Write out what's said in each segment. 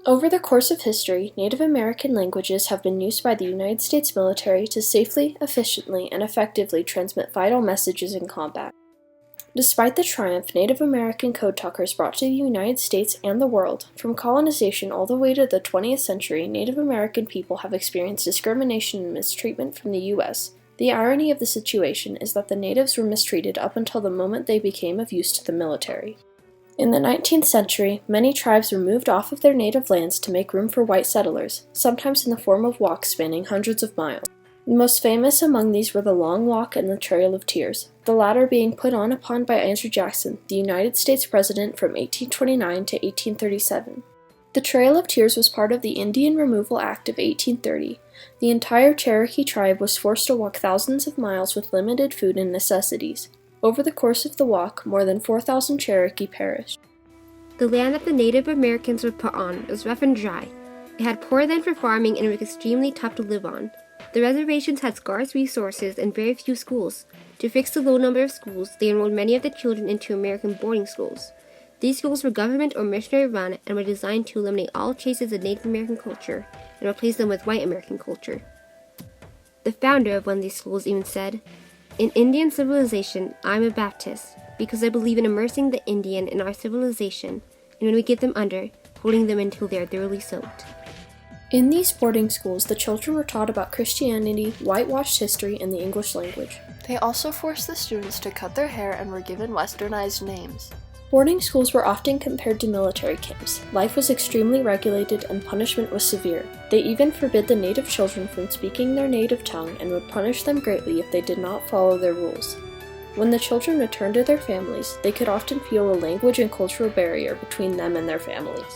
Over the course of history, Native American languages have been used by the United States military to safely, efficiently, and effectively transmit vital messages in combat. Despite the triumph Native American code talkers brought to the United States and the world, from colonization all the way to the 20th century, Native American people have experienced discrimination and mistreatment from the U.S. The irony of the situation is that the natives were mistreated up until the moment they became of use to the military. In the 19th century, many tribes were moved off of their native lands to make room for white settlers, sometimes in the form of walks spanning hundreds of miles. The most famous among these were the Long Walk and the Trail of Tears, the latter being put on upon by Andrew Jackson, the United States President from 1829 to 1837. The Trail of Tears was part of the Indian Removal Act of 1830. The entire Cherokee tribe was forced to walk thousands of miles with limited food and necessities. Over the course of the walk, more than 4,000 Cherokee perished. The land that the Native Americans were put on was rough and dry. It had poor land for farming and was extremely tough to live on. The reservations had scarce resources and very few schools. To fix the low number of schools, they enrolled many of the children into American boarding schools. These schools were government or missionary run and were designed to eliminate all traces of Native American culture and replace them with white American culture. The founder of one of these schools even said, "In Indian civilization, I'm a Baptist, because I believe in immersing the Indian in our civilization, and when we get them under, holding them until they are thoroughly soaked." In these boarding schools, the children were taught about Christianity, whitewashed history, and the English language. They also forced the students to cut their hair and were given westernized names. Boarding schools were often compared to military camps. Life was extremely regulated and punishment was severe. They even forbid the native children from speaking their native tongue and would punish them greatly if they did not follow their rules. When the children returned to their families, they could often feel a language and cultural barrier between them and their families.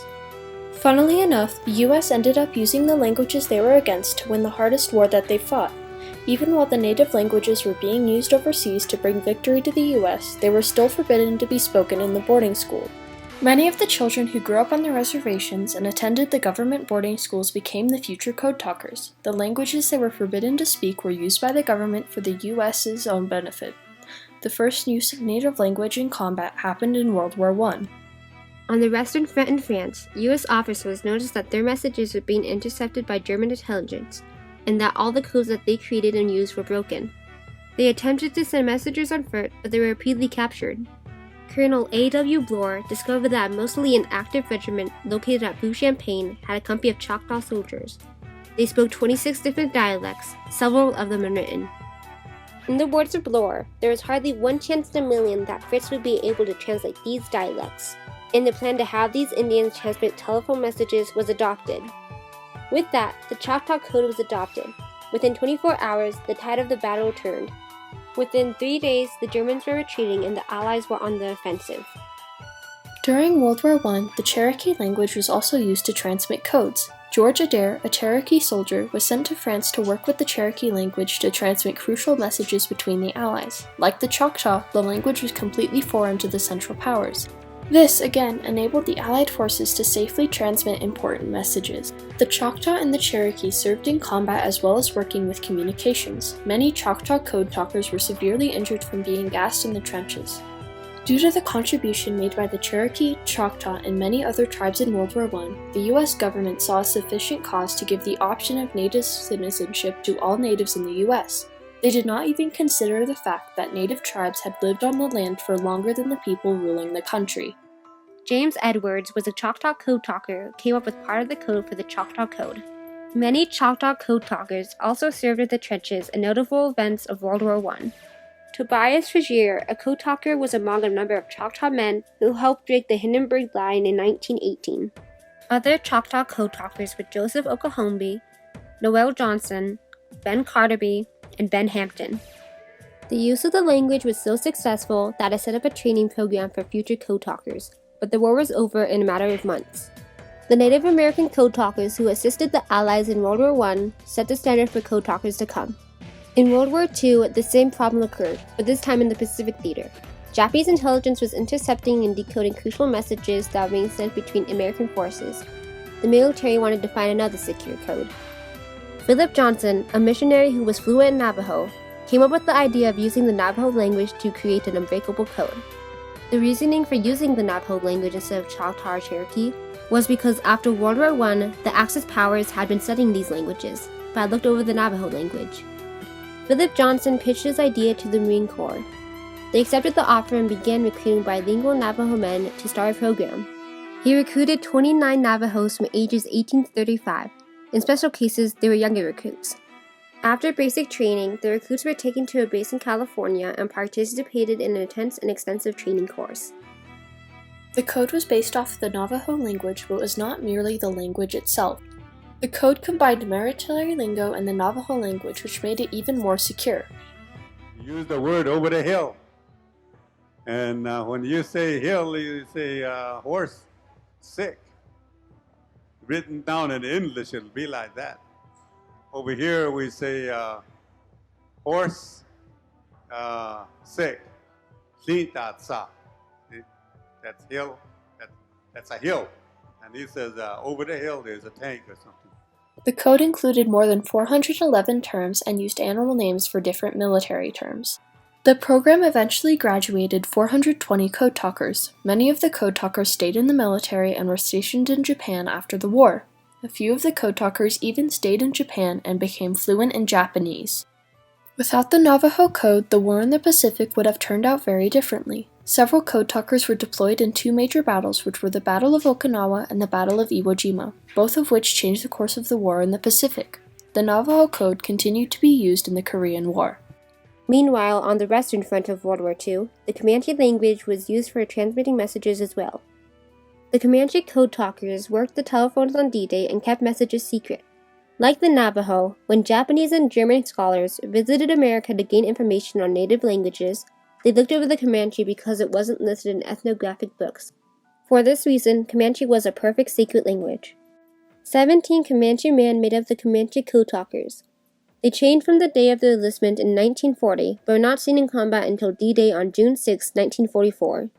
Funnily enough, the US ended up using the languages they were against to win the hardest war that they fought. Even while the native languages were being used overseas to bring victory to the US, they were still forbidden to be spoken in the boarding school. Many of the children who grew up on the reservations and attended the government boarding schools became the future code talkers. The languages they were forbidden to speak were used by the government for the US's own benefit. The first use of native language in combat happened in World War I. On the Western Front in France, U.S. officers noticed that their messages were being intercepted by German intelligence, and that all the codes that they created and used were broken. They attempted to send messages on foot, but they were repeatedly captured. Colonel A.W. Bloor discovered that a mostly inactive regiment located at Blue Champagne had a company of Choctaw soldiers. They spoke 26 different dialects, several of them unwritten. In the words of Bloor, there was hardly one chance in a million that Fritz would be able to translate these dialects, and the plan to have these Indians transmit telephone messages was adopted. With that, the Choctaw Code was adopted. Within 24 hours, the tide of the battle turned. Within 3 days, the Germans were retreating and the Allies were on the offensive. During World War I, the Cherokee language was also used to transmit codes. George Adair, a Cherokee soldier, was sent to France to work with the Cherokee language to transmit crucial messages between the Allies. Like the Choctaw, the language was completely foreign to the Central Powers. This, again, enabled the Allied forces to safely transmit important messages. The Choctaw and the Cherokee served in combat as well as working with communications. Many Choctaw code talkers were severely injured from being gassed in the trenches. Due to the contribution made by the Cherokee, Choctaw, and many other tribes in World War I, the U.S. government saw a sufficient cause to give the option of native citizenship to all natives in the U.S. They did not even consider the fact that native tribes had lived on the land for longer than the people ruling the country. James Edwards was a Choctaw code talker who came up with part of the code for the Choctaw Code. Many Choctaw code talkers also served in the trenches in notable events of World War I. Tobias Frazier, a code talker, was among a number of Choctaw men who helped break the Hindenburg Line in 1918. Other Choctaw code talkers were Joseph Oklahomby, Noel Johnson, Ben Carterby, and Ben Hampton. The use of the language was so successful that it set up a training program for future code talkers, but the war was over in a matter of months. The Native American code talkers who assisted the Allies in World War I set the standard for code talkers to come. In World War II, the same problem occurred, but this time in the Pacific Theater. Japanese intelligence was intercepting and decoding crucial messages that were being sent between American forces. The military wanted to find another secure code. Philip Johnson, a missionary who was fluent in Navajo, came up with the idea of using the Navajo language to create an unbreakable code. The reasoning for using the Navajo language instead of Choctaw or Cherokee was because after World War I, the Axis powers had been studying these languages, but had looked over the Navajo language. Philip Johnson pitched his idea to the Marine Corps. They accepted the offer and began recruiting bilingual Navajo men to start a program. He recruited 29 Navajos from ages 18 to 35. In special cases, they were younger recruits. After basic training, the recruits were taken to a base in California and participated in an intense and extensive training course. The code was based off the Navajo language, but was not merely the language itself. The code combined military lingo and the Navajo language, which made it even more secure. You use the word over the hill. And when you say hill, you say horse, sick. Written down in English, it'll be like that. Over here, we say horse, sick. That's hill. That's a hill. And he says over the hill, there's a tank or something. The code included more than 411 terms and used animal names for different military terms. The program eventually graduated 420 code talkers. Many of the code talkers stayed in the military and were stationed in Japan after the war. A few of the code talkers even stayed in Japan and became fluent in Japanese. Without the Navajo code, the war in the Pacific would have turned out very differently. Several code talkers were deployed in two major battles, which were the Battle of Okinawa and the Battle of Iwo Jima, both of which changed the course of the war in the Pacific. The Navajo code continued to be used in the Korean War. Meanwhile, on the western front of World War II, the Comanche language was used for transmitting messages as well. The Comanche code talkers worked the telephones on D-Day and kept messages secret. Like the Navajo, when Japanese and German scholars visited America to gain information on native languages, they looked over the Comanche because it wasn't listed in ethnographic books. For this reason, Comanche was a perfect secret language. 17 Comanche men made up the Comanche code talkers. They trained from the day of their enlistment in 1940, but were not seen in combat until D-Day on June 6, 1944.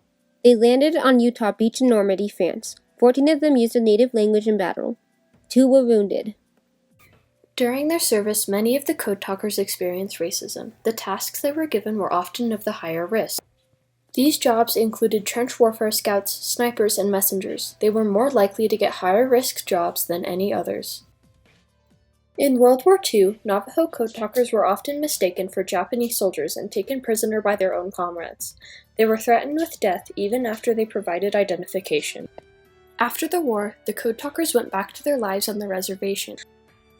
They landed on Utah Beach in Normandy, France. 14 of them used a native language in battle. 2 were wounded. During their service, many of the code talkers experienced racism. The tasks they were given were often of the higher risk. These jobs included trench warfare scouts, snipers, and messengers. They were more likely to get higher risk jobs than any others. In World War II, Navajo code talkers were often mistaken for Japanese soldiers and taken prisoner by their own comrades. They were threatened with death even after they provided identification. After the war, the code talkers went back to their lives on the reservation.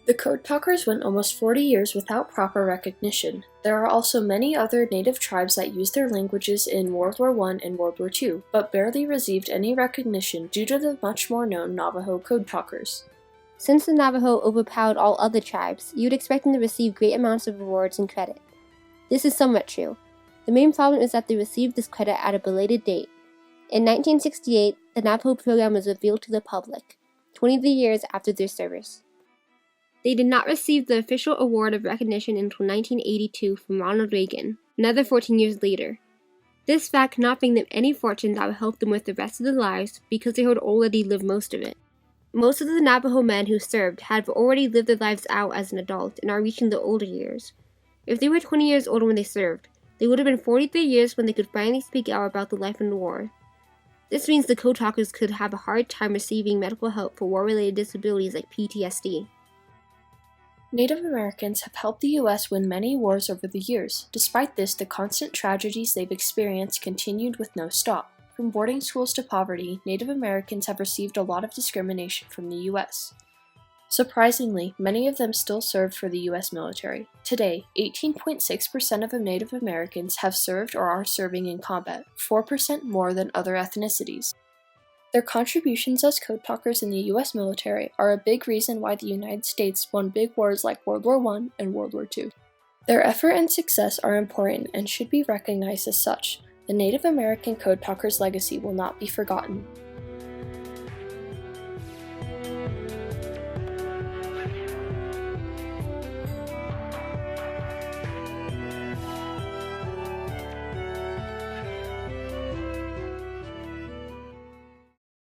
The code talkers went almost 40 years without proper recognition. There are also many other native tribes that used their languages in World War I and World War II, but barely received any recognition due to the much more known Navajo code talkers. Since the Navajo overpowered all other tribes, you'd expect them to receive great amounts of rewards and credit. This is somewhat true. The main problem is that they received this credit at a belated date. In 1968, the Navajo program was revealed to the public, 23 years after their service. They did not receive the official award of recognition until 1982 from Ronald Reagan, another 14 years later. This fact could not bring them any fortune that would help them with the rest of their lives because they had already lived most of it. Most of the Navajo men who served had already lived their lives out as an adult and are reaching the older years. If they were 20 years older when they served, they would have been 43 years when they could finally speak out about the life in the war. This means the code talkers could have a hard time receiving medical help for war-related disabilities like PTSD. Native Americans have helped the U.S. win many wars over the years. Despite this, the constant tragedies they've experienced continued with no stop. From boarding schools to poverty, Native Americans have received a lot of discrimination from the U.S. Surprisingly, many of them still served for the U.S. military. Today, 18.6% of Native Americans have served or are serving in combat, 4% more than other ethnicities. Their contributions as code talkers in the U.S. military are a big reason why the United States won big wars like World War I and World War II. Their effort and success are important and should be recognized as such. The Native American code talkers' legacy will not be forgotten.